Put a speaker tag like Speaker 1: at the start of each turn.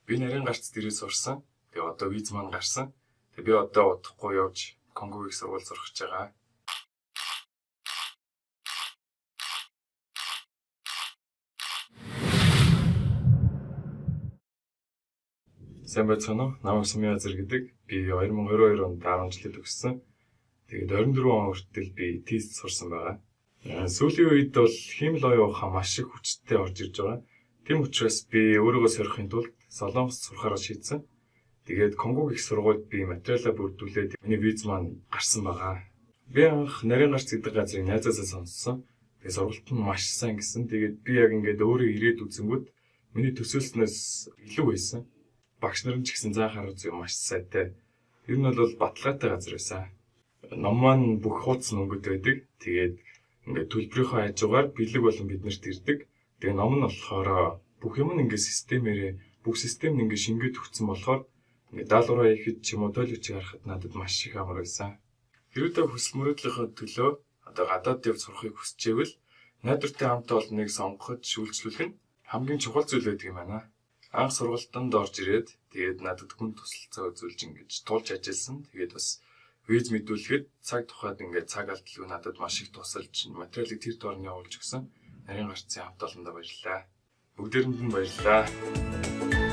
Speaker 1: Би нарийн гарц дээрээ сурсан. Тэгээ одоо виз маань гарсан. Тэгээ би одоо удахгүй явж Конгогийн их сургууль сурах гэж байгаа. Сайн байцгаана уу? Намайг Сумья Азар гэдэг. Би 2022 онд 10 жилд төгссөн. Тэгээд 24 он хүртэл би тест сурсан байгаа. Сүүлийн үед бол хиймэл оюун ухаан маш их хүчтэй орж ирж байгаа. Тийм учраас би өөрийгөө сорихын тулд Солонгост сурахаараа шийдсэн. Тэгээд Конгогийн их сургуульд би материалаа бүрдүүлээд миний виз маань гарсан байгаа. Би анх нарийн гарц гэдэг газрыг найзаасаа сонссон. Тэгээд сургалт нь маш сайн гэсэн. Тэгээд би яг ингээд өөрөө ирээд үзэнгүүт миний төсөөлснөөс илүү байсан. Багш нарын ч гэсэн заах арга зүй маш сайтай. Ер нь бол баталгаатай газар байсан. Ном маань бүх хуудас өнгөд байдаг. Тэгээд ингээд төлбөрийнхөө хажуугаар бэлэг болон биднэрт ирдэг. Тэгээ ном нь болохоор бүх юм нь ингээд системээрээ бүх систем нь ингээд шингээд өгсөн болохоор ингээд даалгавраа хийхэд ч юм уу тойлогчийг харахад надад маш их амар байсан. Хэрвээ та хүсэл мөрөөдлийнхөө төлөө одоо гадаад явж сурахыг хүсчихвэл найдвартай хамтаа олныг сонгоход шүүлжлүүлэх нь хамгийн чухал зүйл байдаг юм байна. Анх сургалтанд орж ирээд тэгээд надад хүн тусалцаа үзүүлж ингэж тулж ажилласан. Тэгээд бас виз мэдүүлэхэд цаг тухайд ингээд цаг алдалгүй надад маш их тусалж материалыг тэр доорн явуулж өгсөн. Нарийн гарцын хамт олондоо баярлалаа. Бүгдээрэнд нь баярлалаа.